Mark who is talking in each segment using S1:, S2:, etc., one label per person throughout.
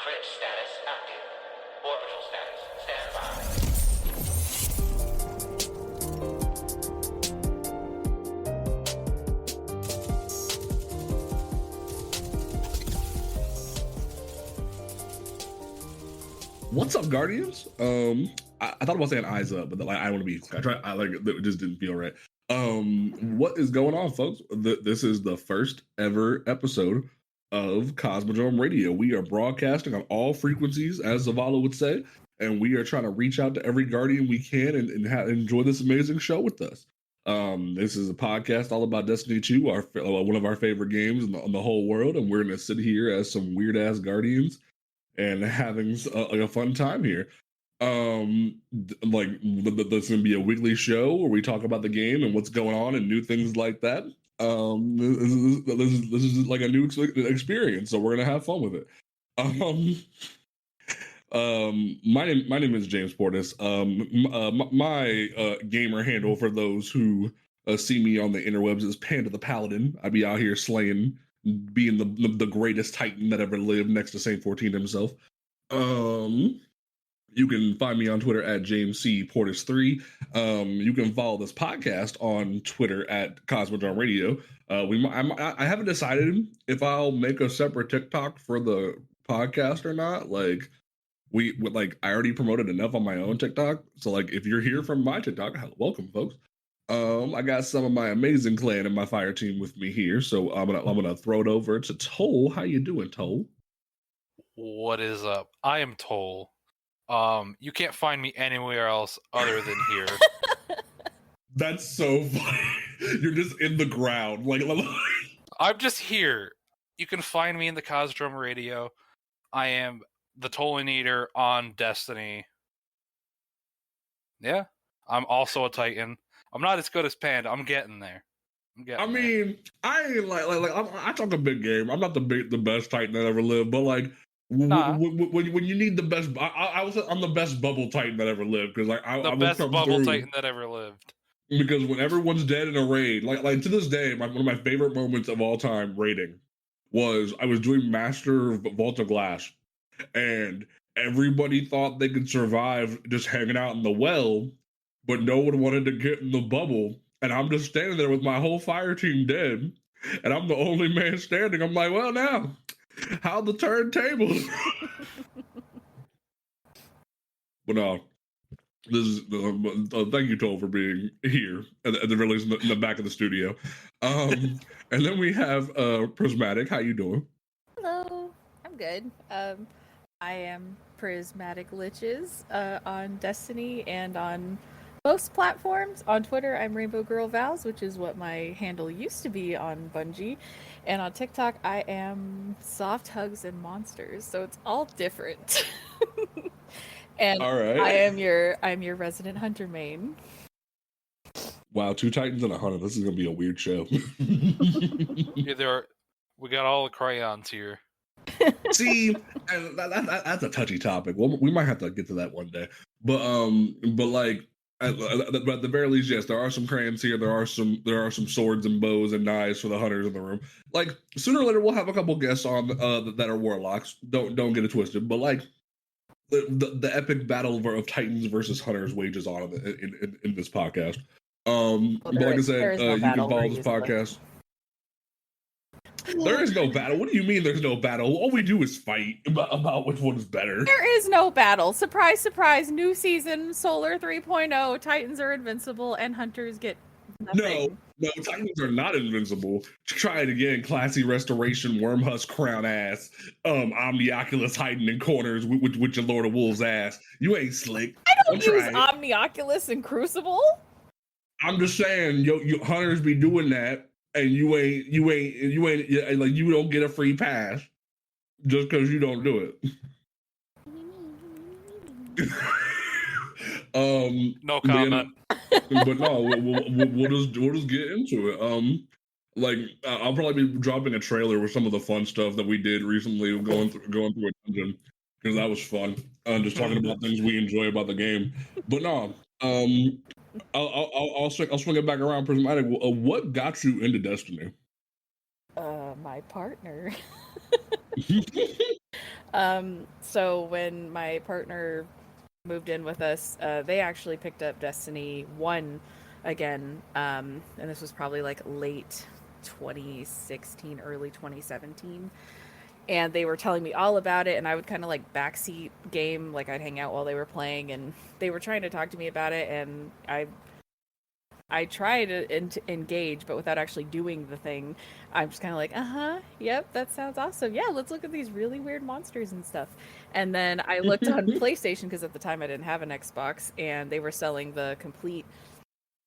S1: Crit status active. Orbital status standby.
S2: What's up, Guardians? I thought about saying eyes up, but like I want to be clear. It just didn't feel right. What is going on, folks? This is the first ever episode of Cosmodrome Radio. We are broadcasting on all frequencies, as Zavala would say, and we are trying to reach out to every Guardian we can and enjoy this amazing show with us. This is a podcast all about Destiny 2, one of our favorite games in the whole world, and we're going to sit here as some weird ass Guardians and having a fun time here. There's gonna be a weekly show where we talk about the game and what's going on and new things like that. This is like a new experience, so we're gonna have fun with it. My name is James Portis. My gamer handle for those who see me on the interwebs is PandaThePaladin. I be out here slaying, being the greatest Titan that ever lived, next to Saint 14 himself. You can find me on Twitter at JamesCPortis3. You can follow this podcast on Twitter at Cosmodrome Radio. I haven't decided if I'll make a separate TikTok for the podcast or not. I already promoted enough on my own TikTok, so like if you're here from my TikTok, welcome, folks. I got some of my amazing clan and my fire team with me here, so I'm gonna throw it over to Toll. How you doing, Toll?
S3: What is up? I am Toll. You can't find me anywhere else other than here.
S2: That's so funny. You're just in the ground,
S3: I'm just here. You can find me in the Cosmodrome Radio. I am the Tolinator on Destiny. Yeah, I'm also a Titan. I'm not as good as Panda. I'm getting there.
S2: I mean, I ain't I talk a big game. I'm not the best Titan that ever lived, but like when you need the best, I'm the best bubble Titan that ever lived, because
S3: the best bubble Titan that ever lived.
S2: Because when everyone's dead in a raid, like to this day, one of my favorite moments of all time raiding was I was doing Master Vault of Glass, and everybody thought they could survive just hanging out in the well, but no one wanted to get in the bubble. And I'm just standing there with my whole fire team dead, and I'm the only man standing. I'm like, well, now, how the turntables? But no, this is thank you, Toll, for being here at the very least in the back of the studio. And then we have Prismatic. How you doing?
S4: Hello, I'm good. I am Prismatic Liches on Destiny and on most platforms. On Twitter, I'm Rainbow Girl Vows, which is what my handle used to be on Bungie. And on TikTok, I am Soft Hugs and Monsters. So it's all different. And all right. I'm your resident hunter main.
S2: Wow, 2 Titans and a hunter. This is gonna be a weird show.
S3: Yeah, we got all the crayons here.
S2: See, that's a touchy topic. Well, we might have to get to that one day. But like. At the very least, yes, there are some crayons here. There are some swords and bows and knives for the hunters in the room. Like sooner or later, we'll have a couple guests on that are warlocks. Don't get it twisted. But like the epic battle of Titans versus hunters wages on in this podcast. But like I said, you can follow this podcast. There is no battle. What do you mean there's no battle? All we do is fight about which one is better.
S4: There is no battle. Surprise, surprise. New season, Solar 3.0. Titans are invincible and hunters get nothing.
S2: No, Titans are not invincible. Try it again. Classy Restoration, Wormhusk Crown ass, Omnioculus hiding in corners with your Lord of Wolves ass. You ain't slick.
S4: I don't use Omnioculus in Crucible.
S2: I'm just saying, you hunters be doing that. And you ain't like, you don't get a free pass just because you don't do it.
S3: No comment.
S2: But no, we'll just get into it. I'll probably be dropping a trailer with some of the fun stuff that we did recently, going through a dungeon, because that was fun. Just talking about things we enjoy about the game. But no, I'll swing it back around. Prismatic, what got you into Destiny?
S4: My partner. So when my partner moved in with us, they actually picked up Destiny 1 again. And this was probably like late 2016, early 2017. And they were telling me all about it, and I would kind of like backseat game, like I'd hang out while they were playing, and they were trying to talk to me about it, and I try to engage, but without actually doing the thing. I'm just kind of like, yep, that sounds awesome. Yeah, let's look at these really weird monsters and stuff. And then I looked on PlayStation, because at the time I didn't have an Xbox, and they were selling the complete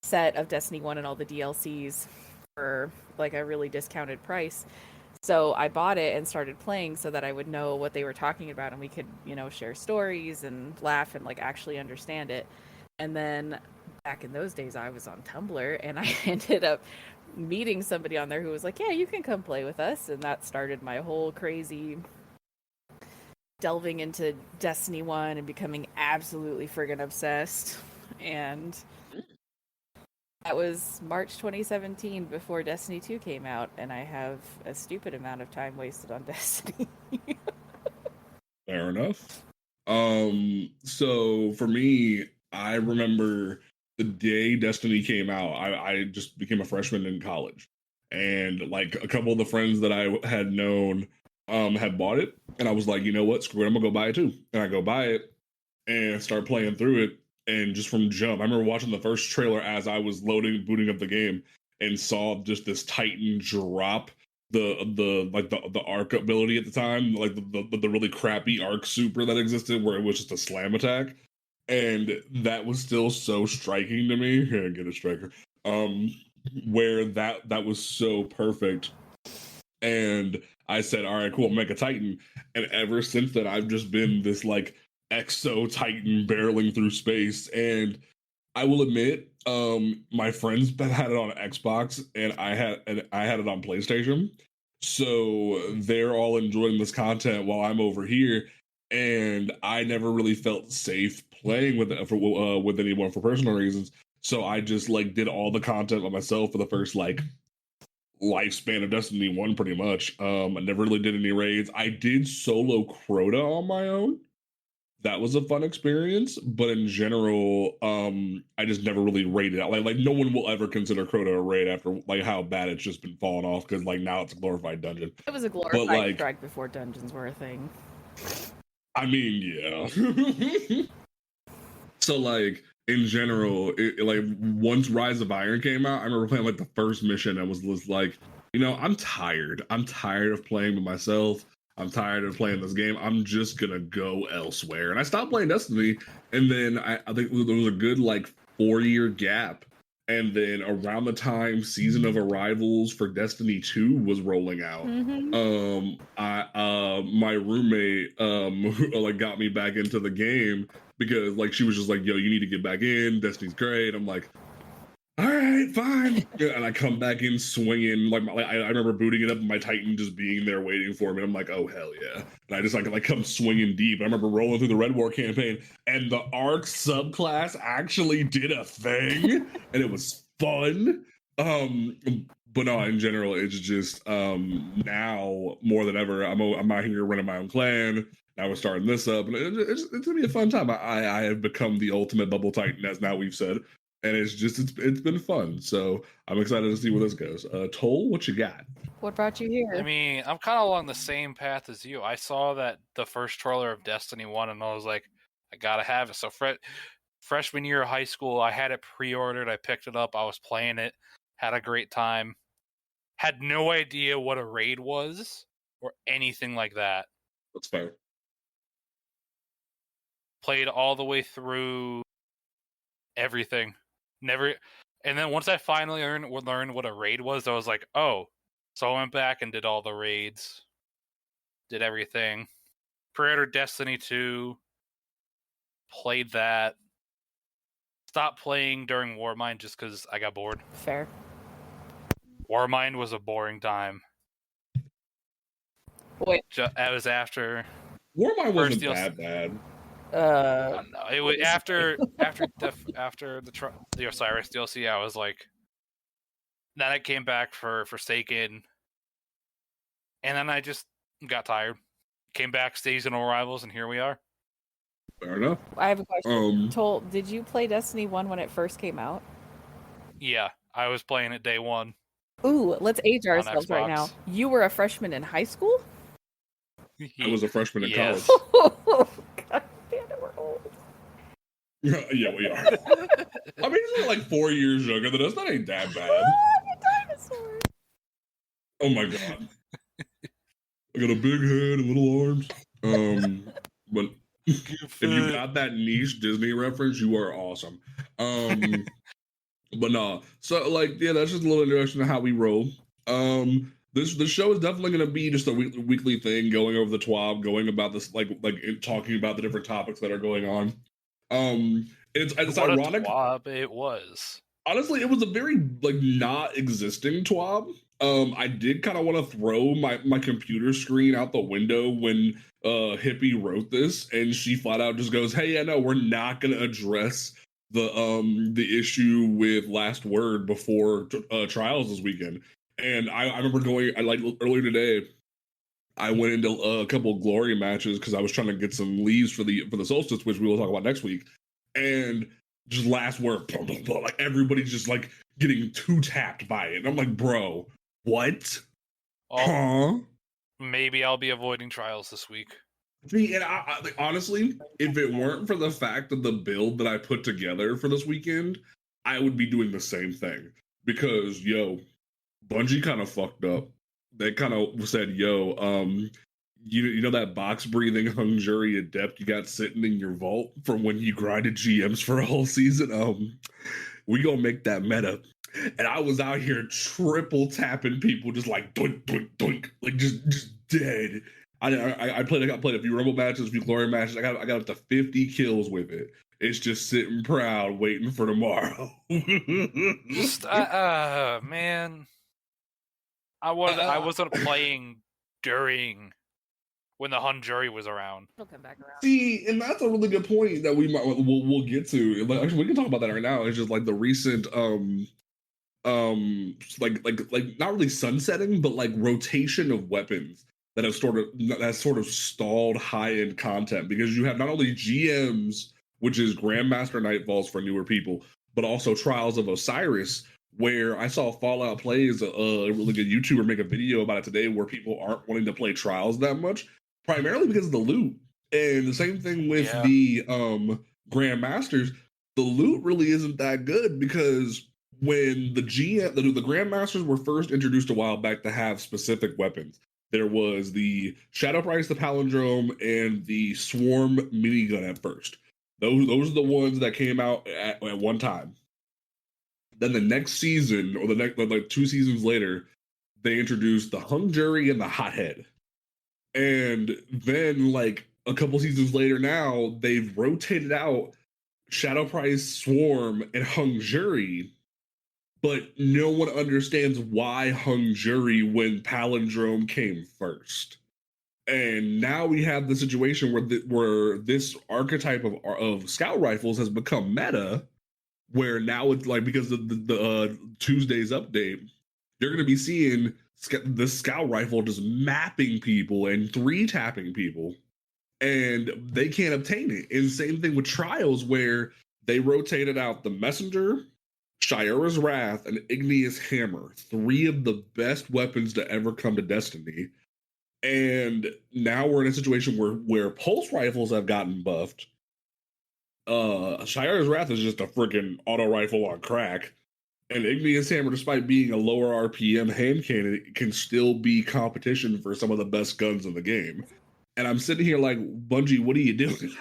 S4: set of Destiny 1 and all the DLCs for like a really discounted price. So I bought it and started playing so that I would know what they were talking about, and we could, share stories and laugh and like actually understand it. And then back in those days, I was on Tumblr, and I ended up meeting somebody on there who was like, yeah, you can come play with us. And that started my whole crazy delving into Destiny 1 and becoming absolutely friggin' obsessed. And that was March 2017, before Destiny 2 came out, and I have a stupid amount of time wasted on Destiny.
S2: Fair enough. So for me, I remember the day Destiny came out. I just became a freshman in college, and like a couple of the friends that I had known had bought it, and I was like, you know what, screw it, I'm gonna go buy it too. And I go buy it and start playing through it, and just from jump, I remember watching the first trailer as I was booting up the game, and saw just this Titan drop the arc ability at the time, like the really crappy arc super that existed, where it was just a slam attack, and that was still so striking to me. Here, get a striker. Where that was so perfect, and I said, all right, cool, Mega Titan, and ever since then I've just been this like Exo Titan barreling through space. And I will admit, my friends had it on Xbox, and I had it on PlayStation. So they're all enjoying this content while I'm over here, and I never really felt safe playing with with anyone for personal reasons. So I just like did all the content by myself for the first like lifespan of Destiny 1, pretty much. I never really did any raids. I did solo Crota on my own. That was a fun experience, but in general, I just never really rated out. Like no one will ever consider Crota a raid after like how bad it's just been falling off, because like now it's a glorified dungeon.
S4: It was a
S2: But
S4: glorified
S2: like,
S4: strike before dungeons were a thing.
S2: I mean, yeah. So like in general, like once Rise of Iron came out, I remember playing like the first mission and was like, I'm tired. I'm tired of playing with myself. I'm tired of playing this game. I'm just gonna go elsewhere. And I stopped playing Destiny, and then I think there was a good like 4-year gap. And then around the time Season of Arrivals for Destiny 2 was rolling out, my roommate like got me back into the game, because like she was just like, yo, you need to get back in, Destiny's great. I'm like, all right, fine. And I come back in swinging. I remember booting it up and my Titan just being there waiting for me. I'm like, oh, hell yeah. And I just like come swinging deep. I remember rolling through the Red War campaign, and the ARC subclass actually did a thing, and it was fun. But no, in general, it's just now more than ever, I'm out here running my own clan. Now we're starting this up, and it's gonna be a fun time. I have become the ultimate bubble Titan, as now we've said. And it's been fun, so I'm excited to see where this goes. Toll, what you got?
S4: What brought you here?
S3: I mean, I'm kind of along the same path as you. I saw that the first trailer of Destiny 1, and I was like, I gotta have it. So freshman year of high school, I had it pre-ordered. I picked it up. I was playing it. Had a great time. Had no idea what a raid was or anything like that.
S2: That's fair.
S3: Played all the way through everything. Never, and then once I finally learned what a raid was, I was like, oh. So I went back and did all the raids, did everything. Pre-ordered Destiny 2, played that. Stopped playing during Warmind just because I got bored.
S4: Fair.
S3: Warmind was a boring time.
S4: Wait.
S3: It was after
S2: Warmind wasn't
S3: DLC.
S2: that bad.
S3: No, it was after the Osiris DLC. I was like, then I came back for Forsaken, and then I just got tired. came back seasonal rivals, and here we are.
S2: Fair enough.
S4: I have a question.
S2: Um,
S4: Did you play Destiny 1 when it first came out?
S3: Yeah, I was playing it day one.
S4: Ooh, let's age
S3: On
S4: ourselves right now.
S3: Xbox.
S4: You were a freshman in high school?
S2: I was a freshman in college.
S3: Yes.
S4: Oh, God damn it, we're old.
S2: Yeah, we are. I mean, he's like 4 years younger than us. That ain't that bad.
S4: I'm a dinosaur.
S2: Oh my god. I got a big head and little arms. But if you got that niche Disney reference, you are awesome. But no. So like, yeah, that's just a little introduction to how we roll. The show is definitely going to be just a weekly thing, going over the TWAB, going about this, talking about the different topics that are going on. It's
S3: what
S2: ironic.
S3: A TWAB it was.
S2: Honestly, it was a very not existing TWAB. I did kind of want to throw my computer screen out the window when Hippie wrote this, and she flat out just goes, "Hey, yeah, no, we're not going to address the issue with Last Word before trials this weekend." And I remember earlier today, I went into a couple of glory matches because I was trying to get some leaves for the solstice, which we will talk about next week. And just Last Word, blah, blah, blah, like everybody's just like getting too tapped by it. And I'm like, bro, what?
S3: Oh, maybe I'll be avoiding trials this week.
S2: See, and I honestly, if it weren't for the fact of the build that I put together for this weekend, I would be doing the same thing. Because, Bungie kind of fucked up. They kind of said, you know that box breathing hung jury adept you got sitting in your vault from when you grinded GMs for a whole season? We gonna make that meta. And I was out here triple tapping people, just like doink, doink, doink, like just dead. I played a few Rumble matches, a few Glory matches. I got up to 50 kills with it. It's just sitting proud, waiting for tomorrow.
S3: Man, I wasn't playing during when the Hun jury was around.
S4: It'll come back around.
S2: See, and that's a really good point that we'll get to. Like, actually, we can talk about that right now. It's just like the recent like not really sunsetting, but like rotation of weapons that have sort of stalled high-end content, because you have not only GMs, which is Grandmaster Nightfalls for newer people, but also Trials of Osiris, where I saw Fallout Plays, a really good YouTuber, make a video about it today, where people aren't wanting to play Trials that much, primarily because of the loot. And the same thing with the Grandmasters, the loot really isn't that good, because when the Grandmasters were first introduced a while back to have specific weapons, there was the Shadow Price, the Palindrome, and the Swarm minigun at first. Those are the ones that came out at one time. Then the next season, or the next 2 seasons later, they introduced the Hung Jury and the Hothead. And then like a couple seasons later now, they've rotated out Shadow Price, Swarm, and Hung Jury, but no one understands why Hung Jury when Palindrome came first. And now we have the situation where this archetype of scout rifles has become meta, where now it's like, because of the Tuesday's update, you're going to be seeing the scout rifle just mapping people and 3-tapping people, and they can't obtain it. And same thing with Trials, where they rotated out the Messenger, Shayura's Wrath, and Igneous Hammer, 3 of the best weapons to ever come to Destiny. And now we're in a situation where pulse rifles have gotten buffed. Shayura's Wrath is just a freaking auto rifle on crack. And Igneous Hammer, despite being a lower RPM hand cannon, can still be competition for some of the best guns in the game. And I'm sitting here like, Bungie, what are you doing?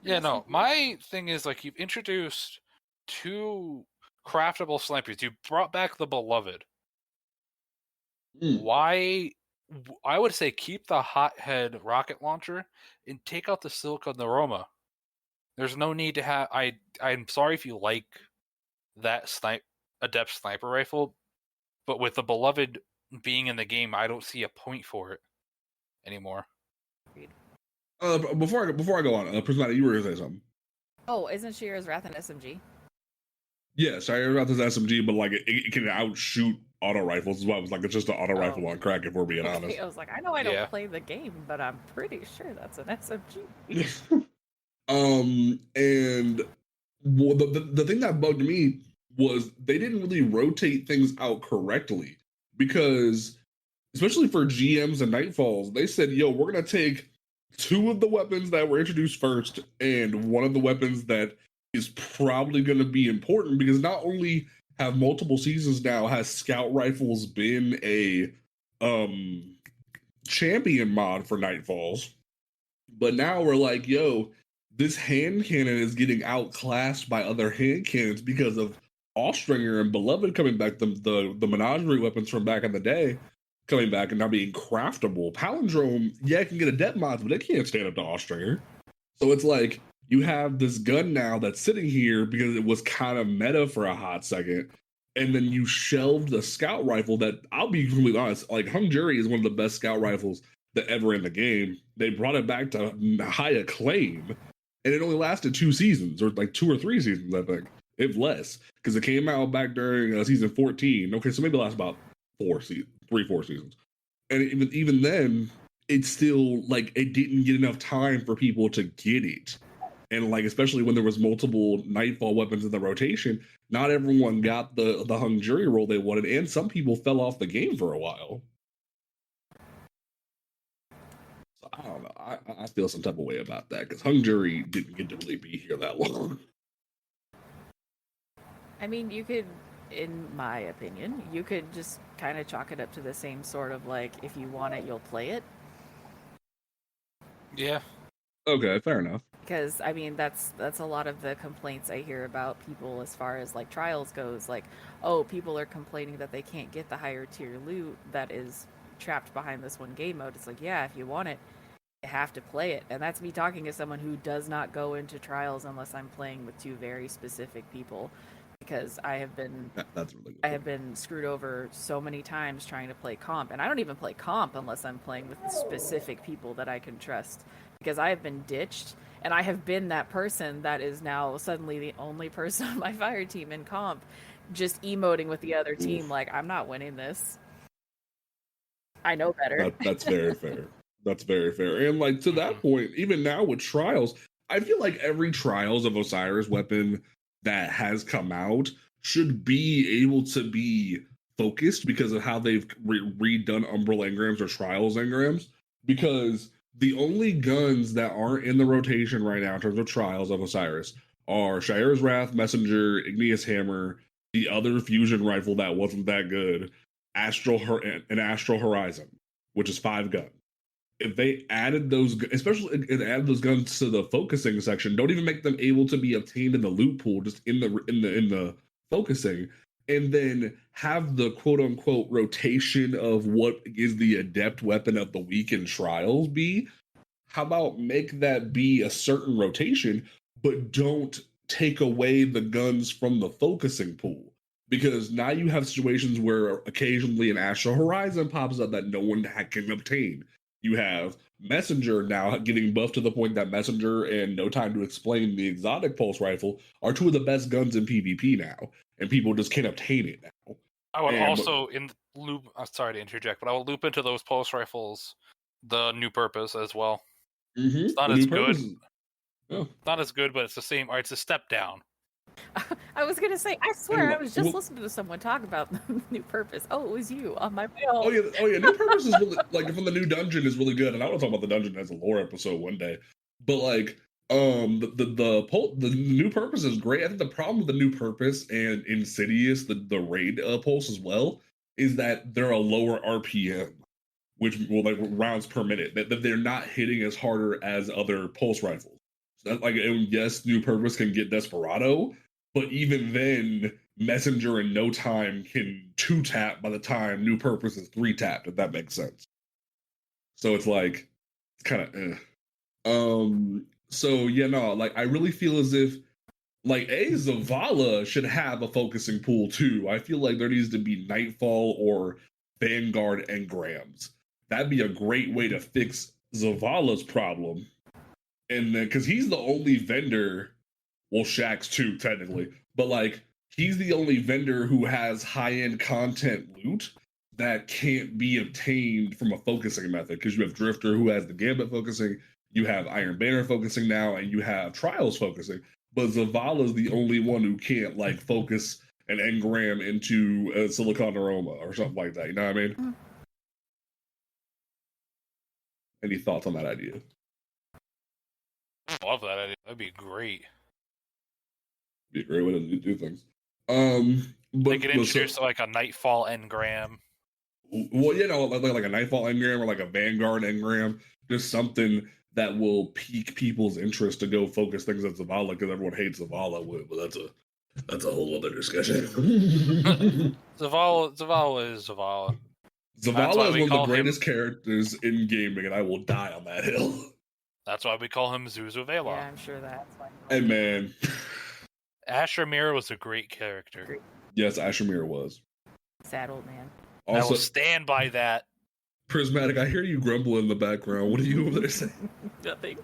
S3: Yeah, no, my thing is, like, you've introduced 2 craftable snipers. You brought back the Beloved. Why? I would say keep the Hothead rocket launcher and take out the Silicon Aroma. There's no need to have. I'm sorry if you like that Adept sniper rifle, but with the Beloved being in the game, I don't see a point for it anymore.
S2: Before I go on, Prismatic, you were going to say something.
S4: Oh, isn't Shayura's Wrath an SMG?
S2: Yes, I heard about this SMG, but like it can outshoot auto rifles. Is why I was like, it's just an auto rifle on crack. If we're being honest.
S4: I was like, I know I
S3: Yeah.
S4: don't play the game, but I'm pretty sure that's an SMG.
S2: And well, the thing that bugged me was they didn't really rotate things out correctly, because especially for GMs and Nightfalls, they said, yo, we're gonna take two of the weapons that were introduced first and one of the weapons that is probably going to be important, because not only have multiple seasons now has scout rifles been a champion mod for Nightfalls, but now we're like, yo, this hand cannon is getting outclassed by other hand cannons because of Allstringer and Beloved coming back, the menagerie weapons from back in the day coming back and now being craftable. Palindrome, yeah, it can get a depth mod, but it can't stand up to Allstringer. So it's like you have this gun now that's sitting here because it was kind of meta for a hot second, and then you shelved the scout rifle that, I'll be completely honest, like Hung Jury is one of the best scout rifles that ever in the game. They brought it back to high acclaim, and it only lasted 2 seasons, or like 2 or 3 seasons, I think, if less, because it came out back during season 14. Okay, so maybe it lasts about 4 seasons, and even then, it's still like it didn't get enough time for people to get it, and like especially when there was multiple Nightfall weapons in the rotation, not everyone got the Hung Jury role they wanted, and some people fell off the game for a while. So I don't know. I feel some type of way about that, because Hung Jury didn't get to really be here that long.
S4: I mean, you could, in my opinion, you could just kind of chalk it up to the same sort of like, if you want it, you'll play it.
S3: Yeah.
S2: Okay, fair enough.
S4: Because I mean, that's a lot of the complaints I hear about people as far as like Trials goes. Like, oh, people are complaining that they can't get the higher tier loot that is trapped behind this one game mode. It's like, yeah, if you want it, you have to play it. And that's me talking to someone who does not go into Trials unless I'm playing with 2 very specific people. Because I have been
S2: That's really good.
S4: I have been screwed over so many times trying to play comp, and I don't even play comp unless I'm playing with specific people that I can trust, because I have been ditched, and I have been that person that is now suddenly the only person on my fire team in comp, just emoting with the other team like, I'm not winning this. I know better.
S2: That's very fair. That's very fair. And like to that point, even now with Trials, I feel like every Trials of Osiris weapon that has come out should be able to be focused because of how they've redone Umbral engrams or Trials engrams. Because the only guns that aren't in the rotation right now in terms of Trials of Osiris are Shire's Wrath, Messenger, Igneous Hammer, the other fusion rifle that wasn't that good, Astral Horizon, which is 5 guns. If they added those, especially added those guns to the focusing section, don't even make them able to be obtained in the loot pool, just in the focusing, and then have the quote unquote rotation of what is the adept weapon of the week in Trials be. How about make that be a certain rotation, but don't take away the guns from the focusing pool? Because now you have situations where occasionally an Astral Horizon pops up that no one can obtain. You have Messenger now getting buffed to the point that Messenger and No Time to Explain, the exotic pulse rifle, are 2 of the best guns in PvP now, and people just can't obtain it now.
S3: I would also loop. I'm sorry to interject, but I will loop into those pulse rifles the new purpose as well.
S2: Mm-hmm.
S3: It's not as good.
S2: Oh.
S3: Not as good, but it's the same. Or it's a step down.
S4: I was gonna say, I swear, I was just listening to someone talk about the new purpose. Oh, it was you on my way home.
S2: Oh yeah, new purpose is really, like, from the new dungeon is really good, and I want to talk about the dungeon as a lore episode one day. But like, the new purpose is great. I think the problem with the new purpose and Insidious, the raid pulse as well, is that they're a lower RPM, which will like rounds per minute. That they're not hitting as harder as other pulse rifles. So that, like, and yes, new purpose can get Desperado, but even then, Messenger in No Time can 2-tap by the time new purpose is 3-tapped, if that makes sense. So it's like, it's kind of So yeah, no, like I really feel as if like Zavala should have a focusing pool too. I feel like there needs to be Nightfall or Vanguard engrams. That'd be a great way to fix Zavala's problem. And then, because he's the only vendor, well, Shaxx too, technically, but like he's the only vendor who has high-end content loot that can't be obtained from a focusing method, because you have Drifter who has the Gambit focusing, you have Iron Banner focusing now, and you have Trials focusing. But Zavala's the only one who can't like focus an engram into a Silicon Aroma or something like that. You know what I mean? Any thoughts on that idea?
S3: I love that idea. That'd be great.
S2: Be a great way to do things.
S3: They could introduce like a Nightfall engram.
S2: Well, you know, like a Nightfall engram or like a Vanguard engram, just something that will pique people's interest to go focus things at Zavala, because everyone hates Zavala. But that's a whole other discussion.
S3: Zavala is Zavala.
S2: Zavala is one of the greatest characters in gaming, and I will die on that hill.
S3: That's why we call him Zuzu Velon.
S4: Yeah, I'm sure that's why.
S2: Hey, man.
S3: Asher Mirror was a great character.
S4: Great.
S2: Yes, Asher Mirror was.
S4: Sad old man.
S3: I
S2: Also,
S3: will stand by that.
S2: Prismatic, I hear you grumbling in the background. What are you over there saying?
S4: Nothing.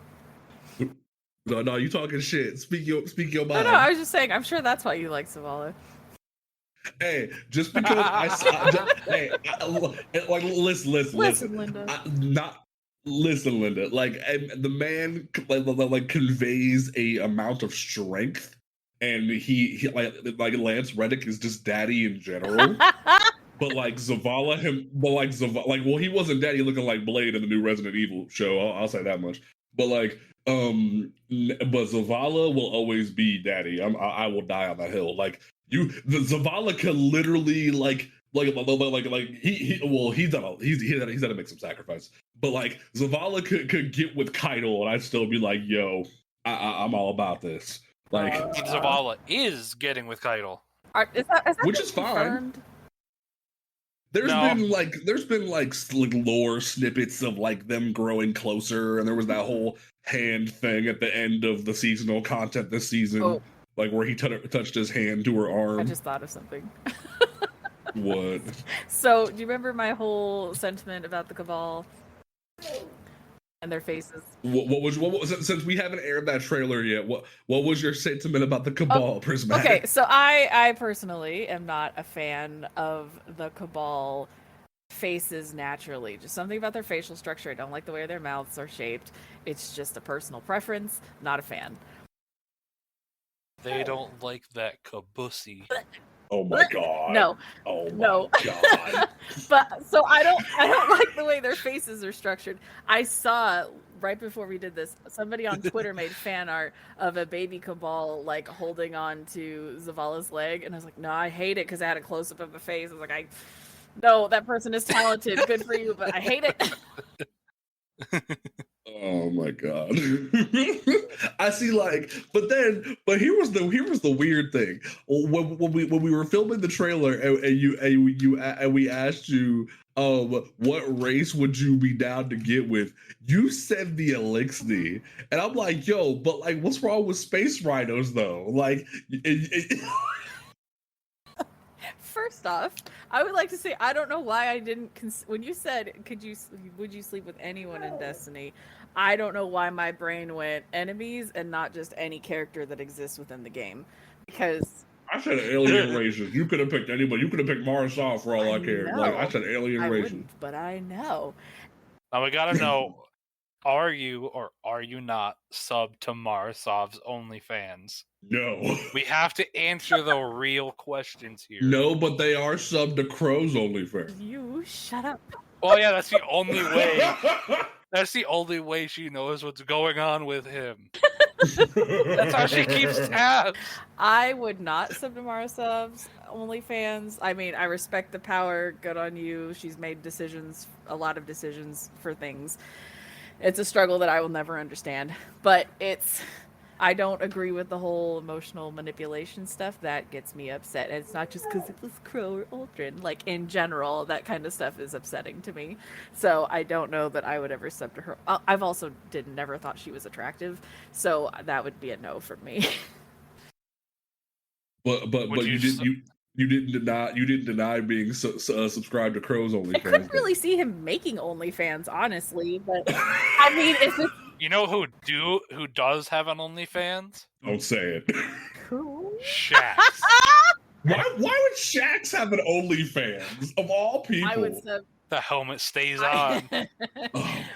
S2: No, you talking shit. Speak your mind.
S4: No, I was just saying, I'm sure that's why you like Zavala.
S2: Hey, just because like listen,
S3: Linda.
S2: Listen, Linda. Like, the man like conveys a amount of strength, and he like Lance Reddick is just daddy in general. But like Zavala, well, he wasn't daddy looking like Blade in the new Resident Evil show. I'll say that much. But like, but Zavala will always be daddy. I will die on that hill. Like Zavala can literally he's had to make some sacrifice. But like Zavala could get with Keitel, and I'd still be like, yo, I'm all about this. Like
S3: Zavala is getting with Keitel.
S4: Is that
S2: which is
S4: confirmed?
S2: Fine. There's been lore snippets of like them growing closer, and there was that whole hand thing at the end of the seasonal content this season, like where he touched his hand to her arm.
S4: I just thought of something.
S2: What?
S4: So, do you remember my whole sentiment about the Cabal and their faces?
S2: What was it, since we haven't aired that trailer yet? What was your sentiment about the Cabal, Prismatic?
S4: Okay, so I personally am not a fan of the Cabal faces naturally. Just something about their facial structure. I don't like the way their mouths are shaped. It's just a personal preference. Not a fan.
S3: They don't like that kabusi.
S2: Oh my god.
S4: No.
S2: Oh my god.
S4: But so I don't like the way their faces are structured. I saw right before we did this, somebody on Twitter made fan art of a baby Cabal like holding on to Zavala's leg, and I was like, no, I hate it, because I had a close up of the face. I was like, no, that person is talented, good for you, but I hate it.
S2: Oh my god. I see, like, but here was the weird thing. When we were filming the trailer and we asked you what race would you be down to get with, you said the Elixir, and I'm like, yo, but like, what's wrong with space rhinos though? Like
S4: First off, I would like to say I don't know why I didn't. When you said, would you sleep with anyone in Destiny? I don't know why my brain went enemies and not just any character that exists within the game, because
S2: I said alien races. You could have picked anybody. You could have picked Marisov for all I cared. Like, I said alien races.
S4: Wouldn't, but I know.
S3: Now we gotta know: are you or are you not sub to Marisov's OnlyFans?
S2: No.
S3: We have to answer the real questions here.
S2: No, but they are sub to Crow's OnlyFans.
S4: You shut up.
S3: Well, yeah, that's the only way. That's the only way she knows what's going on with him. That's how she keeps tabs.
S4: I would not sub to Marisov's OnlyFans. I mean, I respect the power. Good on you. She's made a lot of decisions for things. It's a struggle that I will never understand. But I don't agree with the whole emotional manipulation stuff. That gets me upset. And it's not just because it was Crow or Aldrin. Like, in general, that kind of stuff is upsetting to me. So I don't know that I would ever sub to her. I've also never thought she was attractive. So that would be a no for me.
S2: But you didn't deny being subscribed to Crow's OnlyFans.
S4: I couldn't really see him making OnlyFans, honestly. But I mean, if it's...
S3: You know who does have an OnlyFans?
S2: Don't say it.
S4: Cool.
S3: Shax.
S2: Why would Shax have an OnlyFans of all people?
S4: I would sub.
S3: The helmet stays on.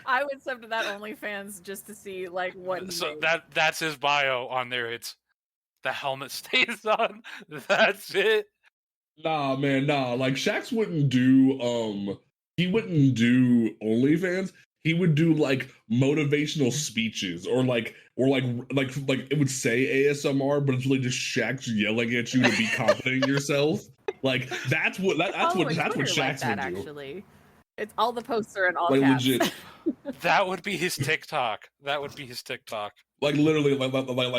S4: I would sub to that OnlyFans just to see like what he
S3: So
S4: made.
S3: that's his bio on there. It's the helmet stays on. That's it.
S2: Nah, man, nah. Like Shax wouldn't do he wouldn't do OnlyFans. He would do like motivational speeches or like it would say ASMR, but it's really just Shax yelling at you to be confident in yourself. Like that's what Shax
S4: like that,
S2: would do.
S4: actually. It's all the posts are in all
S2: Like
S4: caps.
S2: legit.
S3: That would be his TikTok. That would be his TikTok.
S2: Like literally like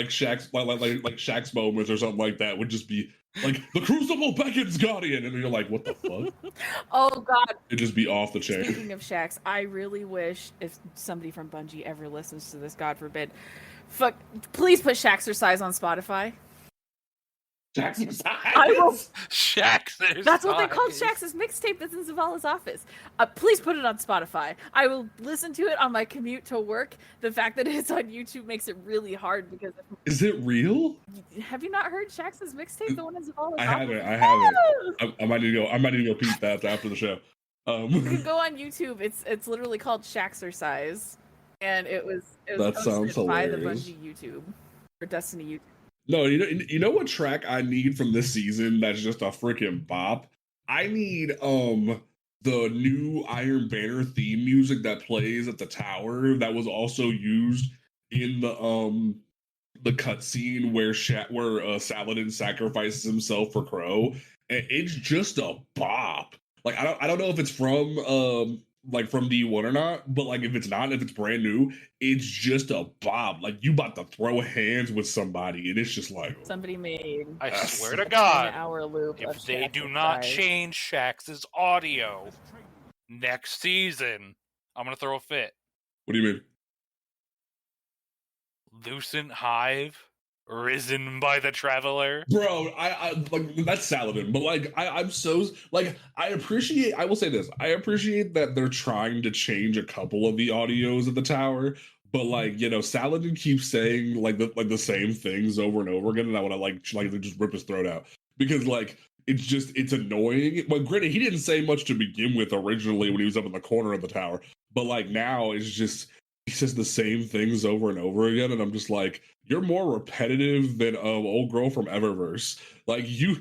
S2: Shaq's like Shaq's moments or something like that would just be like the Crucible beckons Guardian, and you're like, what the fuck?
S4: Oh god.
S2: It'd just be off the chain.
S4: Speaking of Shax, I really wish if somebody from Bungie ever listens to this, God forbid, please put Shaxercise on Spotify.
S2: Jackson's
S4: I will.
S3: Shax's.
S4: That's what they called Shax's mixtape that's in Zavala's office. Please put it on Spotify. I will listen to it on my commute to work. The fact that it's on YouTube makes it really hard because.
S2: Is it real?
S4: Have you not heard Shax's mixtape? The one in Zavala's office?
S2: I haven't. I might need to go peep that after the show.
S4: You can go on YouTube. It's literally called Shaxercise, and it was
S2: that sounds
S4: hosted by the
S2: hilarious.
S4: Bungie YouTube or Destiny YouTube.
S2: No, you know what track I need from this season that's just a freaking bop? I need the new Iron Banner theme music that plays at the tower that was also used in the cutscene where Saladin sacrifices himself for Crow. And it's just a bop. Like I don't know if it's from from D1 or not, but like if it's brand new, it's just a bop. Like you about to throw hands with somebody, and it's just like
S4: Somebody made.
S3: I swear to
S4: an
S3: God,
S4: hour loop
S3: if
S4: of
S3: they
S4: Shax's
S3: do not
S4: size.
S3: change Shax's audio next season, I'm gonna throw a fit.
S2: What do you mean?
S3: Lucent Hive, risen by the Traveler.
S2: Bro, I like that's Saladin, but like I'm so like I will say this. I appreciate that they're trying to change a couple of the audios at the tower, but like, Saladin keeps saying like the same things over and over again, and I want to like just rip his throat out. Because like it's annoying. But granted, he didn't say much to begin with originally when he was up in the corner of the tower. But like now it's just he says the same things over and over again, and I'm just like, you're more repetitive than old girl from Eververse. Like you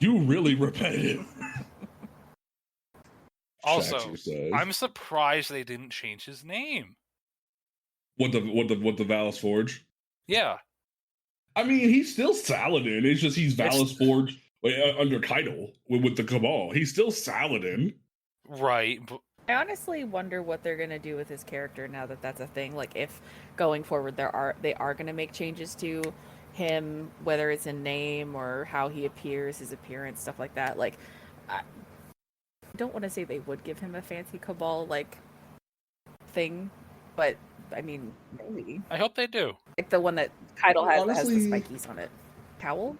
S2: really repetitive.
S3: Also,
S2: Shaxer
S3: I'm surprised they didn't change his name.
S2: what the Valis Forge?
S3: Yeah,
S2: I mean, he's still Saladin. It's just he's Valis Forge under Keitel with the Cabal. He's still Saladin.
S3: right. But
S4: I honestly wonder what they're gonna do with his character now that that's a thing. Like, if going forward they are gonna make changes to him, whether it's in name or how he appears, his appearance, stuff like that. Like, I don't want to say they would give him a fancy Cabal like thing, but I mean, maybe
S3: I hope they do.
S4: like the one that Keitel has that has
S2: Honestly,
S4: the spikies on it. Cowl.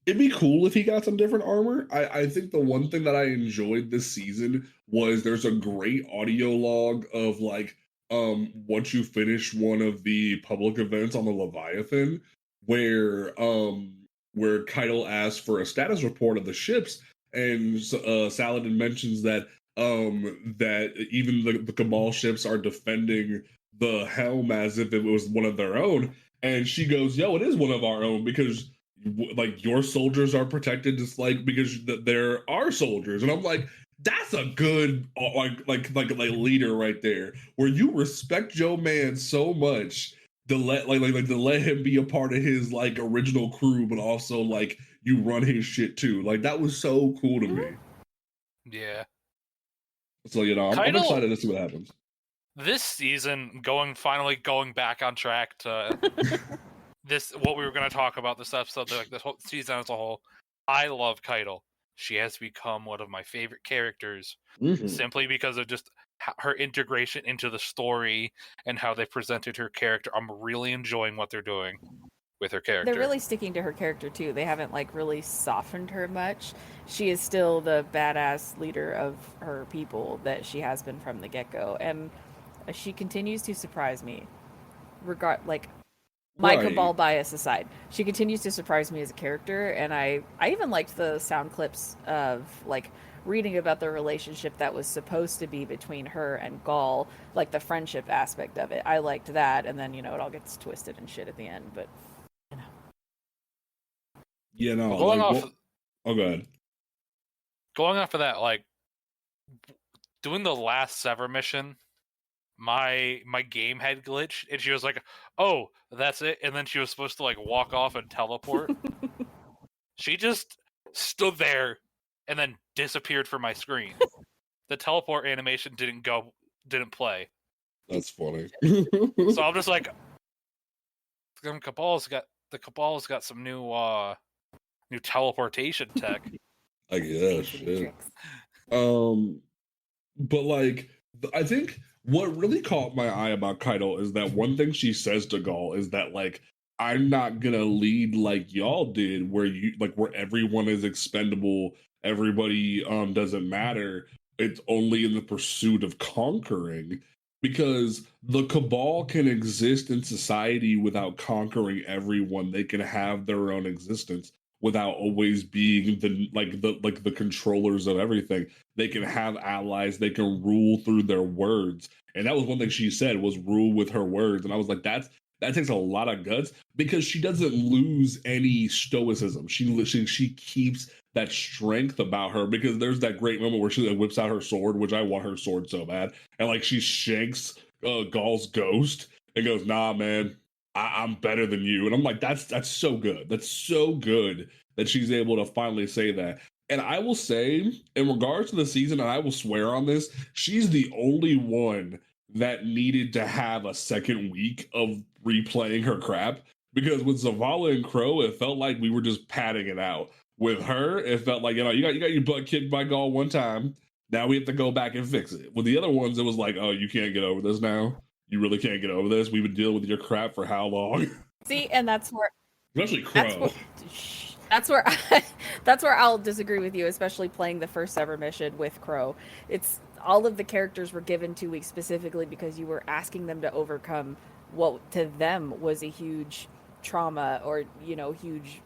S2: It'd be cool if he got some different armor. I think the one thing that I enjoyed this season was there's a great audio log of like once you finish one of the public events on the Leviathan where Keitel asks for a status report of the ships, and Saladin mentions that that even the Cabal ships are defending the helm as if it was one of their own, and she goes, yo, it is one of our own because like your soldiers are protected just like because there are soldiers. And I'm like, that's a good like leader right there, where you respect your man so much to let to let him be a part of his like original crew, but also like you run his shit too. Like that was so cool to me.
S3: Yeah.
S2: So I'm
S3: Keitel-
S2: excited to see what happens.
S3: This season, finally going back on track to what we were going to talk about this episode, like this whole season as a whole. I love Keitel. She has become one of my favorite characters simply because of just her integration into the story and how they presented her character. I'm really enjoying what they're doing with her character.
S4: They're really sticking to her character too. They haven't like really softened her much. She is still the badass leader of her people that she has been from the get-go, and she continues to surprise me. My
S2: Right.
S4: Cabal bias aside, she continues to surprise me as a character, and I even liked the sound clips of like reading about the relationship that was supposed to be between her and Gaul, like the friendship aspect of it. I liked that, and then it all gets twisted and shit at the end. But
S2: Yeah, no,
S3: Well, going off,
S2: oh, go ahead.
S3: going off of that, like doing the last Sever mission, my game had glitched, and she was like, "Oh, that's it," and then she was supposed to like walk off and teleport. She just stood there and then disappeared from my screen. The teleport animation didn't play.
S2: That's funny.
S3: So I'm just like, the Cabal's got some new teleportation tech.
S2: I guess. Shit. But like, I think what really caught my eye about Kaido is that one thing she says to Gaul is that like, I'm not gonna lead like y'all did, where everyone is expendable, everybody doesn't matter. It's only in the pursuit of conquering, because the Cabal can exist in society without conquering everyone. They can have their own existence without always being the controllers of everything. They can have allies. They can rule through their words. And that was one thing she said, was rule with her words. And I was like, that takes a lot of guts, because she doesn't lose any stoicism. She keeps that strength about her, because there's that great moment where she like, whips out her sword, which I want her sword so bad, and like she shanks Gaul's ghost and goes, "Nah, man, I'm better than you." And I'm like, that's so good. That's so good that she's able to finally say that. And I will say, in regards to the season, and I will swear on this, she's the only one that needed to have a second week of replaying her crap. Because with Zavala and Crow, it felt like we were just padding it out. With her, it felt like, you got your butt kicked by Gaul one time. Now we have to go back and fix it. With the other ones, it was like, oh, you can't get over this now. You really can't get over this. We've been dealing with your crap for how long?
S4: see, and that's where
S2: Especially Crow.
S4: That's where I'll disagree with you, especially playing the first ever mission with Crow. It's all of the characters were given 2 weeks specifically because you were asking them to overcome what to them was a huge trauma or huge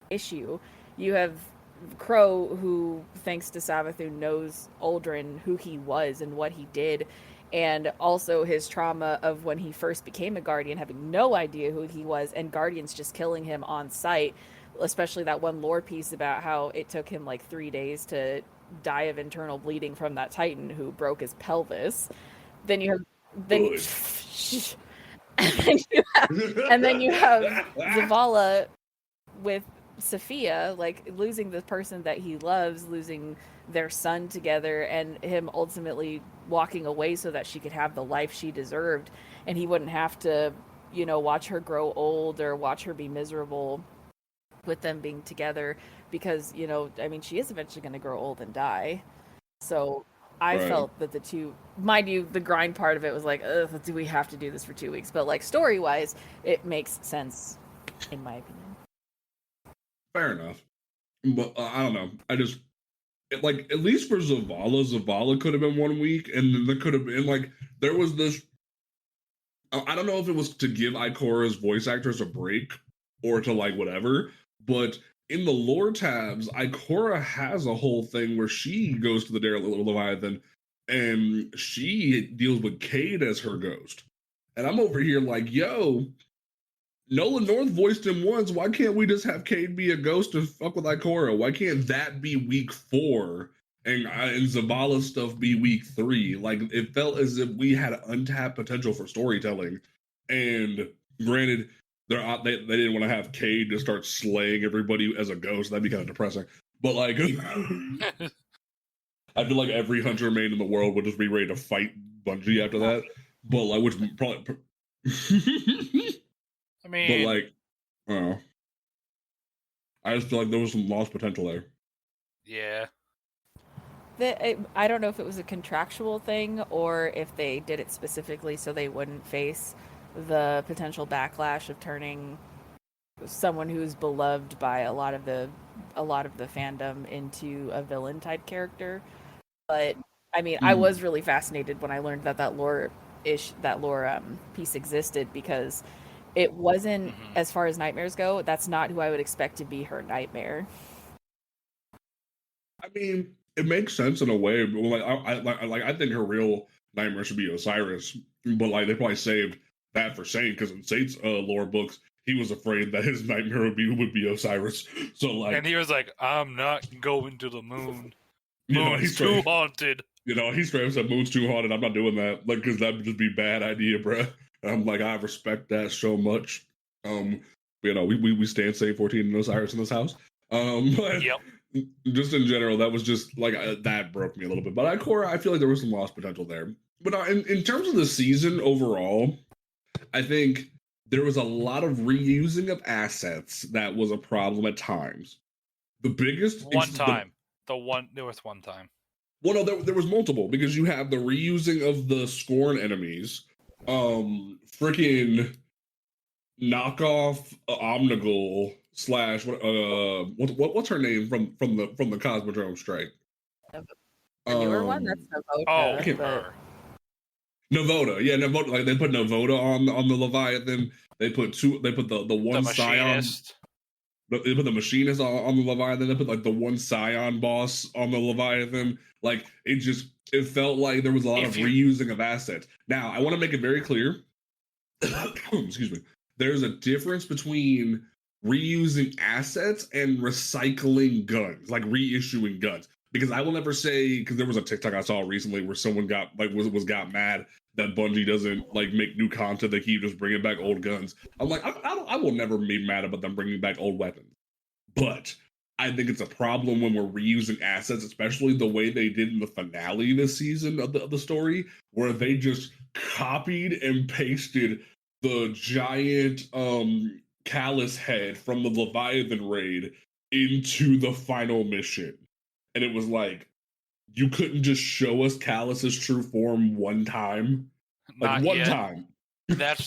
S4: issue. You have Crow, who thanks to Savathun knows Aldrin, who he was and what he did, and also his trauma of when he first became a Guardian, having no idea who he was, and Guardians just killing him on sight. Especially that one lore piece about how it took him like 3 days to die of internal bleeding from that Titan who broke his pelvis. Then you have and then you have Zavala with Sophia, like losing the person that he loves, losing their son together, and him ultimately walking away so that she could have the life she deserved, and he wouldn't have to, watch her grow old or watch her be miserable with them being together, because she is eventually going to grow old and die. So I felt that the two, mind you, the grind part of it was like, ugh, do we have to do this for 2 weeks? But like story wise, it makes sense in my opinion.
S2: Fair enough. But I don't know. I just, at least for Zavala could have been 1 week, and then there could have been, there was this, I don't know if it was to give Ikora's voice actors a break, or to, whatever, but in the lore tabs, Ikora has a whole thing where she goes to the Derelict Leviathan, and she deals with Cade as her ghost. And I'm over here like, yo, Nolan North voiced him once. Why can't we just have Cade be a ghost and fuck with Ikora? Why can't that be week 4 and Zabala's stuff be week 3? It felt as if we had untapped potential for storytelling. And granted, they didn't want to have Cade to start slaying everybody as a ghost. That'd be kind of depressing. But I feel like every hunter main in the world would just be ready to fight Bungie after that. But which probably.
S3: I mean,
S2: but I don't know. I just feel like there was some lost potential there.
S3: Yeah.
S4: I don't know if it was a contractual thing or if they did it specifically so they wouldn't face the potential backlash of turning someone who's beloved by a lot of the fandom into a villain type character. But I mean, I was really fascinated when I learned that lore piece existed, because it wasn't,
S3: Mhm.
S4: as far as nightmares go, that's not who I would expect to be her nightmare.
S2: I mean, it makes sense in a way, but I think her real nightmare should be Osiris, but like they probably saved that for Saint because in Saint's lore books, he was afraid that his nightmare would be Osiris. So like,
S3: And he was like, "I'm not going to the moon.
S2: you know,
S3: Moon's
S2: he's
S3: too
S2: straight,
S3: haunted."
S2: he straight up said Moon's too haunted. I'm not doing that, like, because that would just be a bad idea, bruh. I'm like, I respect that so much. Um, we stand Saint 14 and Osiris in this house. But
S3: Yep.
S2: just in general, that was just like that broke me a little bit. But at core, I feel like there was some lost potential there. But in terms of the season overall, I think there was a lot of reusing of assets that was a problem at times. The biggest
S3: One time. There was one time.
S2: well, no, there was multiple because you have the reusing of the Scorn enemies, freaking knockoff Omnigul slash what's her name from the Cosmodrome strike?
S4: The newer one, that's Navoda,
S3: Oh,
S2: I can't-
S3: her.
S2: Navoda, yeah, Navoda. Like they put Navoda on the Leviathan. They put the
S3: The
S2: one Scion.
S3: machinist.
S2: They put the machinist on the Leviathan. They put like the one Scion boss on the Leviathan. Like it felt like there was a lot of reusing of assets. Now I want to make it very clear. Excuse me. There's a difference between reusing assets and recycling guns, like reissuing guns. Because I will never say, because there was a TikTok I saw recently where someone got like was got mad that Bungie doesn't like make new content. They keep just bringing back old guns. I'm like, I will never be mad about them bringing back old weapons. But I think it's a problem when we're reusing assets, especially the way they did in the finale this season of the story, where they just copied and pasted the giant callus head from the Leviathan raid into the final mission. And it was like, you couldn't just show us Callus's true form one time. Like
S3: Not
S2: one
S3: yet.
S2: time.
S3: That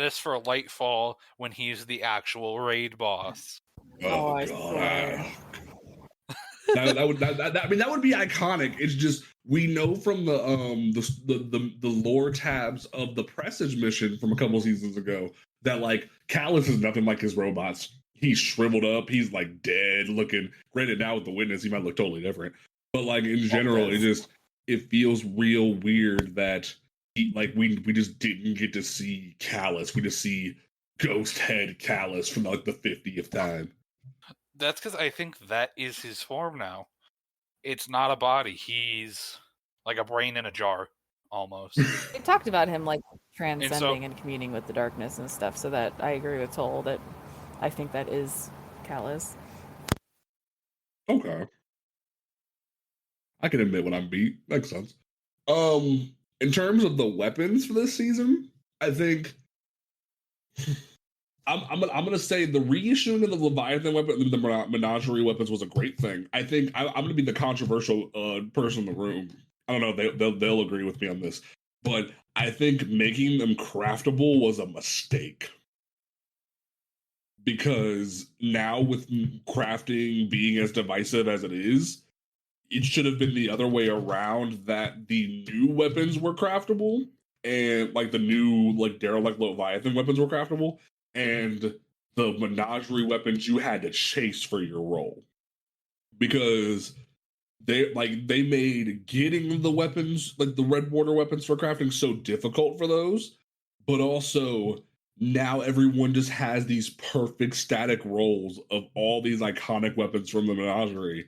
S3: is for Lightfall when he's the actual raid boss.
S2: Oh,
S4: I
S2: God.
S4: swear.
S2: That would be iconic. It's just we know from the lore tabs of the Presage mission from a couple seasons ago that like Callus is nothing like his robots. He's shriveled up. He's like dead looking. Granted, now with the witness, he might look totally different. But like in general, it feels real weird that we just didn't get to see Callus. We just see Ghost Head Callus from like the 50th time.
S3: That's because I think that is his form now. It's not a body. He's like a brain in a jar, almost.
S4: They talked about him like transcending and communing with the darkness and stuff, so that I agree with Toll that I think that is Callus.
S2: Okay. I can admit when I'm beat. Makes sense. In terms of the weapons for this season, I think I'm gonna say the reissuing of the Leviathan weapon, the menagerie weapons was a great thing. I think I'm gonna be the controversial person in the room. I don't know. They'll agree with me on this, but I think making them craftable was a mistake because now with crafting being as divisive as it is, it should have been the other way around, that the new weapons were craftable and like the new like derelict Leviathan weapons were craftable, and the menagerie weapons you had to chase for your role because they made getting the weapons, like the red border weapons for crafting, so difficult for those, but also now everyone just has these perfect static rolls of all these iconic weapons from the menagerie.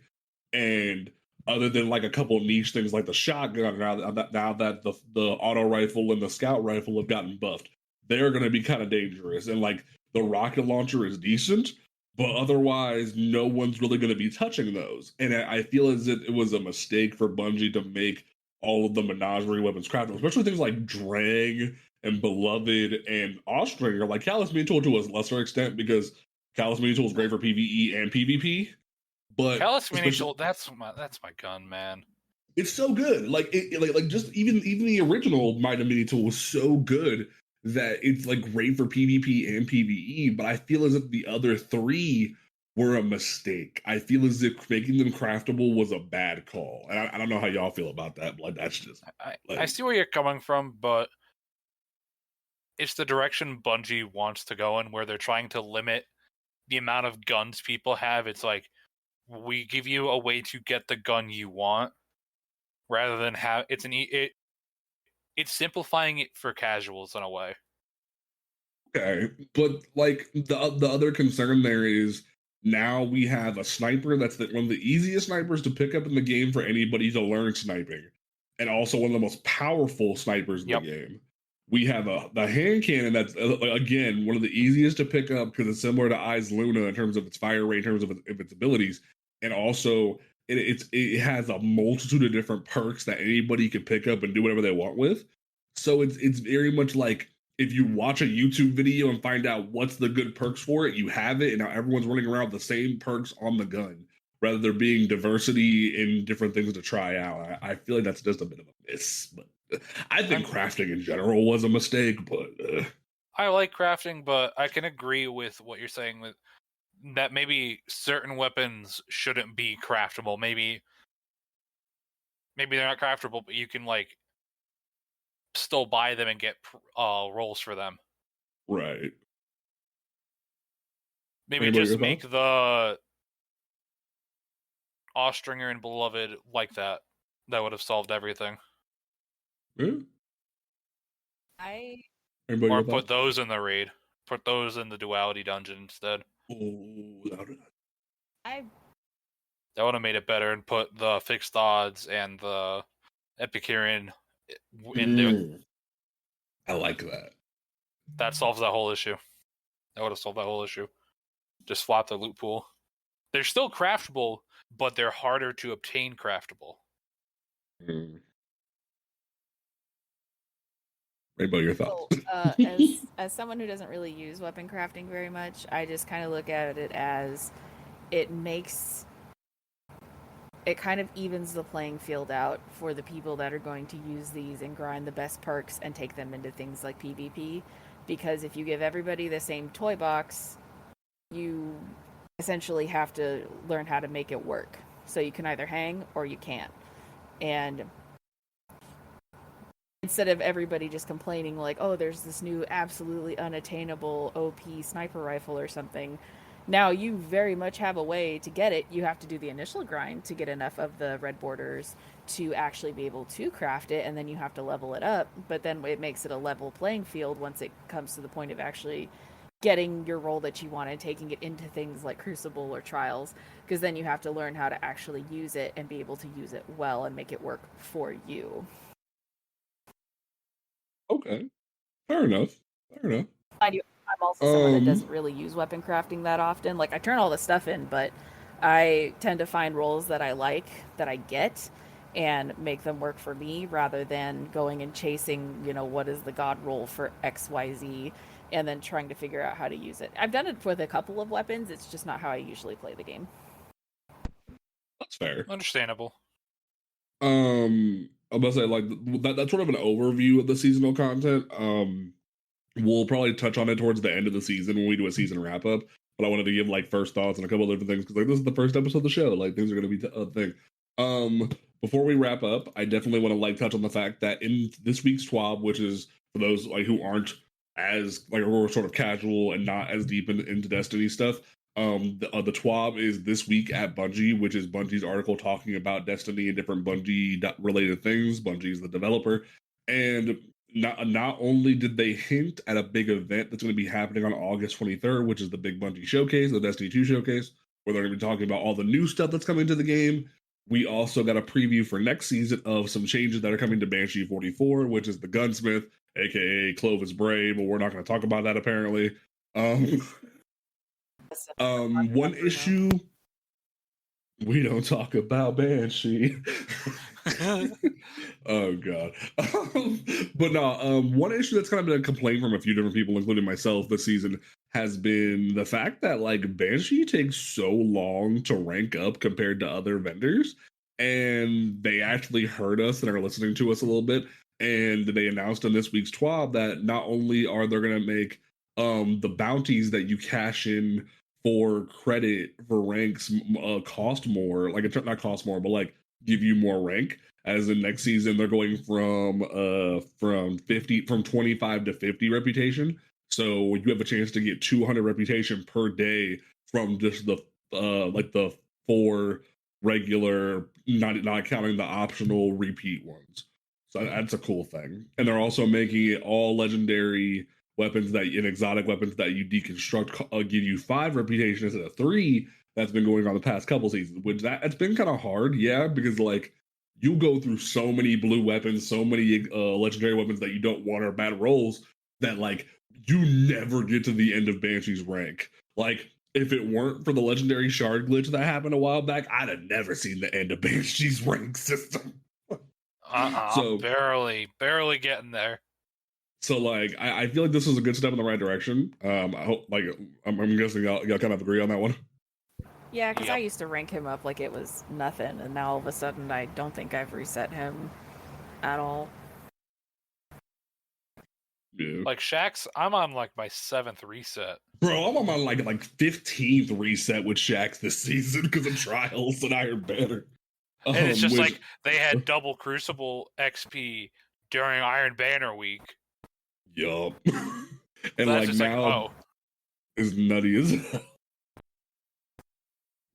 S2: And other than like a couple niche things like the shotgun, now that the auto rifle and the scout rifle have gotten buffed, they're going to be kind of dangerous. And like the rocket launcher is decent, but otherwise no one's really going to be touching those. And I feel as if it was a mistake for Bungie to make all of the menagerie weapons craftable, especially things like Drang and Beloved and Austringer. Like Callus Mini Tool to a lesser extent, because Callus Mini Tool is great for PvE and PvP. But
S3: Callus Mini Tool, that's my gun, man.
S2: It's so good. Like like just even the original Might Mini Tool was so good that it's like great for PvP and PvE. But I feel as if the other three were a mistake. I feel as if making them craftable was a bad call. And I don't know how y'all feel about that. But like that's just
S3: I see where you're coming from, but it's the direction Bungie wants to go in, where they're trying to limit the amount of guns people have. It's like, we give you a way to get the gun you want, rather than have it's simplifying it for casuals in a way.
S2: Okay, but like the other concern there is now we have a sniper that's one of the easiest snipers to pick up in the game for anybody to learn sniping, and also one of the most powerful snipers in the game. We have the hand cannon that's again one of the easiest to pick up because it's similar to Eyes Luna in terms of its fire rate, in terms of its abilities, and also it has a multitude of different perks that anybody can pick up and do whatever they want with. So it's very much like, if you watch a YouTube video and find out what's the good perks for it, you have it, and now everyone's running around with the same perks on the gun, rather there being diversity in different things to try out. I feel like that's just a bit of a miss. But I think crafting in general was a mistake. But
S3: I like crafting, but I can agree with what you're saying with that. Maybe certain weapons shouldn't be craftable. Maybe they're not craftable, but you can like still buy them and get rolls for them.
S2: Right.
S3: Maybe just make the Austringer and Beloved like that. That would have solved everything.
S2: Yeah.
S3: Or put those in the raid. Put those in the duality dungeon instead.
S2: Oh,
S3: that would have made it better, and put the fixed odds and the Epicurean in there.
S2: I like that.
S3: That solves that whole issue. That would have solved that whole issue. Just flop the loot pool. They're still craftable, but they're harder to obtain craftable.
S2: Rainbow, your thoughts?
S4: So, as someone who doesn't really use weapon crafting very much, I just kind of look at it as it kind of evens the playing field out for the people that are going to use these and grind the best perks and take them into things like PvP. Because if you give everybody the same toy box, you essentially have to learn how to make it work. So you can either hang or you can't. And instead of everybody just complaining like, oh, there's this new absolutely unattainable OP sniper rifle or something, now you very much have a way to get it. You have to do the initial grind to get enough of the red borders to actually be able to craft it, and then you have to level it up. But then it makes it a level playing field once it comes to the point of actually getting your role that you want and taking it into things like Crucible or Trials, because then you have to learn how to actually use it and be able to use it well and make it work for you.
S2: Okay. Fair enough.
S4: I'm also someone that doesn't really use weapon crafting that often. Like, I turn all the stuff in, but I tend to find roles that I like, that I get, and make them work for me, rather than going and chasing, what is the god role for XYZ, and then trying to figure out how to use it. I've done it with a couple of weapons. It's just not how I usually play the game.
S2: That's fair.
S3: Understandable.
S2: I'm gonna say, like, that's sort of an overview of the seasonal content. We'll probably touch on it towards the end of the season when we do a season wrap up. But I wanted to give like first thoughts and a couple of different things, because like this is the first episode of the show. Like, things are going to be a thing. Before we wrap up, I definitely want to like touch on the fact that in this week's TWAB, which is for those like who aren't as like we're sort of casual and not as deep into Destiny stuff. The TWAB is this week at Bungie, which is Bungie's article talking about Destiny and different Bungie related things. Bungie is the developer, and not only did they hint at a big event that's going to be happening on August 23rd, which is the big Bungie showcase, the Destiny 2 showcase, where they're going to be talking about all the new stuff that's coming to the game. We also got a preview for next season of some changes that are coming to Banshee 44, which is the gunsmith, aka Clovis Bray, but we're not going to talk about that apparently. One issue, we don't talk about Banshee. Oh god. But no, one issue that's kind of been a complaint from a few different people, including myself, this season has been the fact that like Banshee takes so long to rank up compared to other vendors, and they actually heard us and are listening to us a little bit, and they announced on this week's TWAB that not only are they going to make the bounties that you cash in for credit for ranks cost more, like it's not cost more, but like give you more rank, as in next season they're going from 25 to 50 reputation. So you have a chance to get 200 reputation per day from just the like the 4 regular, not counting the optional repeat ones. So that's a cool thing. And they're also making it all legendary weapons and exotic weapons that you deconstruct give you 5 reputation instead of 3. That's been going on the past couple seasons, which it's been kind of hard, yeah, because like you go through so many blue weapons, so many legendary weapons that you don't want or bad rolls that like you never get to the end of Banshee's rank. Like if it weren't for the legendary shard glitch that happened a while back, I'd have never seen the end of Banshee's rank system.
S3: I'm barely getting there.
S2: So like I feel like this is a good step in the right direction. I hope like I'm guessing y'all kind of agree on that one.
S4: Yeah, because I used to rank him up like it was nothing, and now all of a sudden I don't think I've reset him at all.
S2: Yeah.
S3: Like Shaxx, I'm on like my 7th reset.
S2: Bro, I'm on my like 15th reset with Shaxx this season because of Trials and Iron Banner.
S3: And it's just like they had double Crucible XP during Iron Banner week.
S2: Yup.
S3: So
S2: And like now is nutty as hell.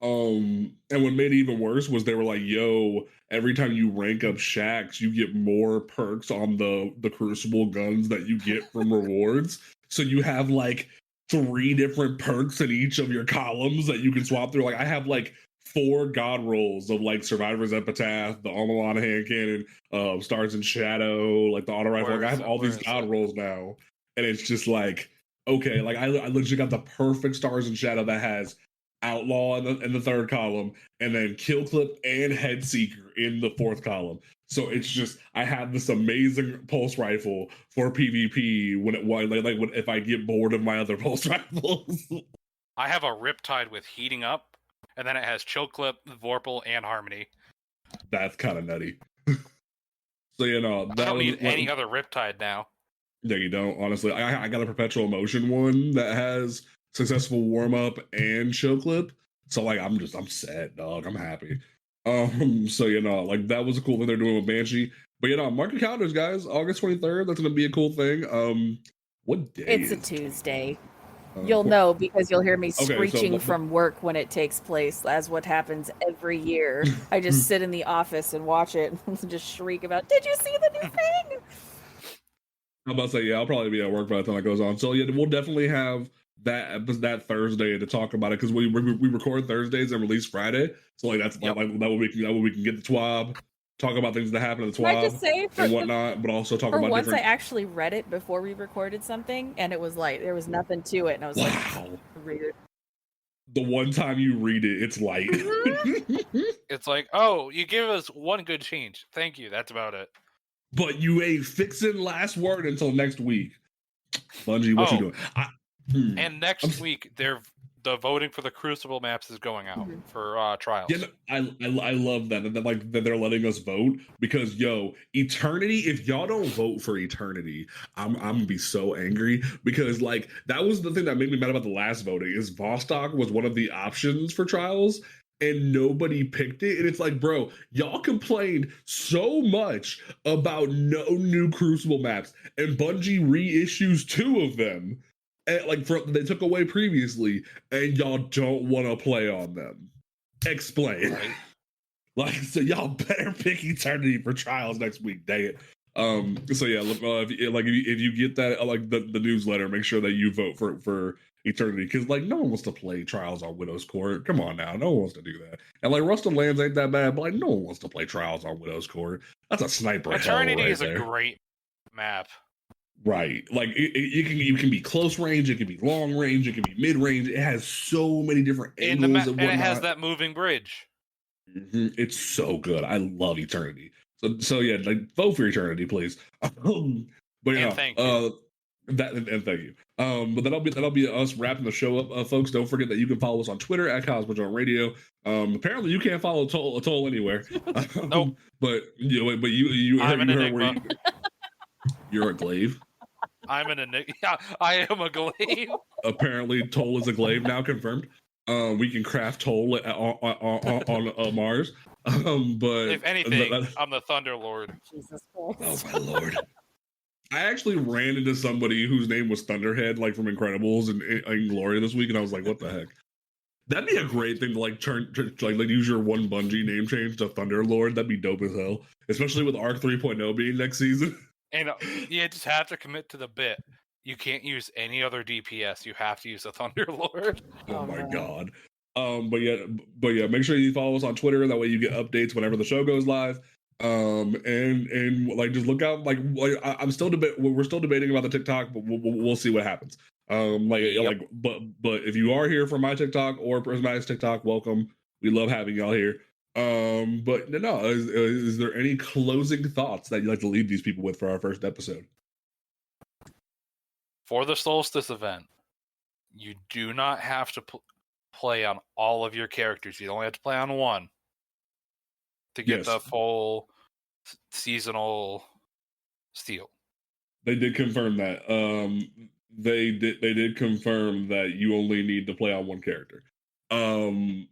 S2: And what made it even worse was they were like, yo, every time you rank up Shaxx, you get more perks on the Crucible guns that you get from rewards. So you have like 3 different perks in each of your columns that you can swap through. Like I have like 4 god rolls of like Survivor's Epitaph, the Almalon hand cannon, Stars in Shadow, like the auto rifle. Like I have all these god rolls now. And it's just like, okay, like I literally got the perfect Stars in Shadow that has Outlaw in the 3rd column, and then Kill Clip and Head Seeker in the 4th column. So it's just I have this amazing pulse rifle for PvP when if I get bored of my other pulse rifles.
S3: I have a Riptide with Heating Up, and then it has Chill Clip, Vorpal, and Harmony.
S2: That's kind of nutty. So you know,
S3: I don't need any other Riptide now.
S2: Yeah, you don't. Honestly, I got a Perpetual Motion one that has Successful Warm Up and Chill Clip. So like I'm set, dog. I'm happy. So you know, like that was a cool thing they're doing with Banshee. But you know, mark your calendars, guys. August 23rd. That's gonna be a cool thing. What day?
S4: It's a Tuesday. You'll know because you'll hear me screeching
S2: so
S4: from work when it takes place, as what happens every year. I just sit in the office and watch it and just shriek about, did you see the new thing?
S2: I'm about to say, yeah, I'll probably be at work by the time that goes on. So yeah, we'll definitely have that Thursday to talk about it because we record Thursdays and release Friday. So like that's like that way we can get the TWAB, talk about things that happen in the TWAB and whatnot, but also talk about
S4: once
S2: different...
S4: I actually read it before we recorded something, and it was like there was nothing to it, and I was like, weird.
S2: The one time you read it, it's light.
S3: It's like, oh, you give us one good change. Thank you. That's about it.
S2: But you ain't fixing last word until next week. Bungie, what you doing?
S3: And next week, the voting for the Crucible maps is going out for trials.
S2: Yeah, I love that. And like that they're letting us vote because Eternity. If y'all don't vote for Eternity, I'm gonna be so angry because like that was the thing that made me mad about the last voting. Is Vostok was one of the options for trials. And nobody picked it. And it's like, bro, y'all complained so much about no new Crucible maps. And Bungie reissues 2 of them. And they took away previously. And y'all don't want to play on them. Explain.
S3: Right.
S2: Like, so y'all better pick Eternity for trials next week. Dang it. So yeah, if you get that like the newsletter, make sure that you vote for Eternity because like no one wants to play Trials on Widow's Court. Come on now, no one wants to do that. And like Rusted Lands ain't that bad, but like no one wants to play Trials on Widow's Court. That's a sniper.
S3: Eternity is
S2: there.
S3: A great map.
S2: Right, like you can be close range, it can be long range, it can be mid range. It has so many different angles and
S3: it has that moving bridge.
S2: It's so good. I love Eternity. So yeah, like vote for Eternity, please. But yeah,
S3: thank you.
S2: And thank you. But that'll be us wrapping the show up, folks. Don't forget that you can follow us on Twitter at Cosmodrome Radio. Apparently you can't follow Toll anywhere.
S3: Nope.
S2: But you
S3: I'm an enigma.
S2: You're a glaive.
S3: I'm an enigma. Yeah, I am a glaive.
S2: Apparently Toll is a glaive now, confirmed. We can craft toll on Mars. But
S3: If anything, I'm the Thunder Lord.
S4: Jesus
S2: oh
S4: Christ.
S2: my lord. I actually ran into somebody whose name was Thunderhead, like from Incredibles and Gloria this week, and I was like, what the heck? That'd be a great thing to like like use your one Bungie name change to Thunderlord. That'd be dope as hell. Especially with Arc 3.0 being next season.
S3: And you just have to commit to the bit. You can't use any other DPS. You have to use the Thunder Lord.
S2: Oh my
S4: no.
S2: god. But yeah, make sure you follow us on Twitter. That way you get updates whenever the show goes live. And like just look out. Like I'm still we're still debating about the TikTok, but we'll see what happens. But if you are here from my TikTok or Prismatic's TikTok, welcome. We love having y'all here. But no, is there any closing thoughts that you'd like to leave these people with for our first episode?
S3: For the Solstice event, you do not have to play on all of your characters. You only have to play on one to get the full seasonal steal. They
S2: did confirm that. They did confirm that you only need to play on one character. I'm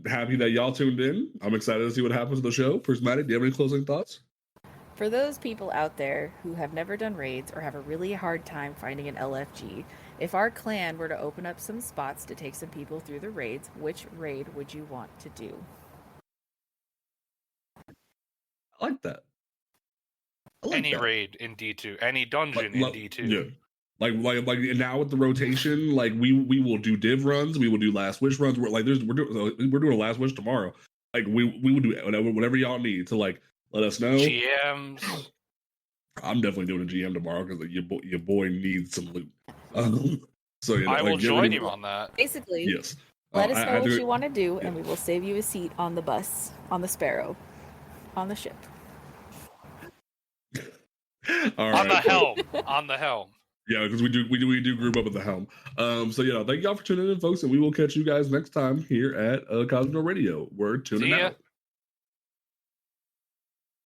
S2: happy that y'all tuned in. I'm excited to see what happens to the show. Prismatic, do you have any closing thoughts?
S4: For those people out there who have never done raids or have a really hard time finding an LFG, if our clan were to open up some spots to take some people through the raids, which raid would you want to do?
S2: I like that.
S3: Any raid in D2, any dungeon in D2.
S2: Yeah. Like now with the rotation, like we will do div runs, we will do last wish runs. We're doing a last wish tomorrow. Like we will do whatever y'all need to like let us know.
S3: GMs.
S2: I'm definitely doing a GM tomorrow because like, your boy needs some loot. So
S3: I will join you on that.
S4: Basically,
S2: yes.
S4: Let us know what you want to do, and we will save you a seat on the bus, on the Sparrow, on the ship.
S3: On the helm.
S2: Yeah, because we do group up at the helm. So yeah, thank y'all for tuning in, folks, and we will catch you guys next time here at Cosmodrome Radio. We're tuning out.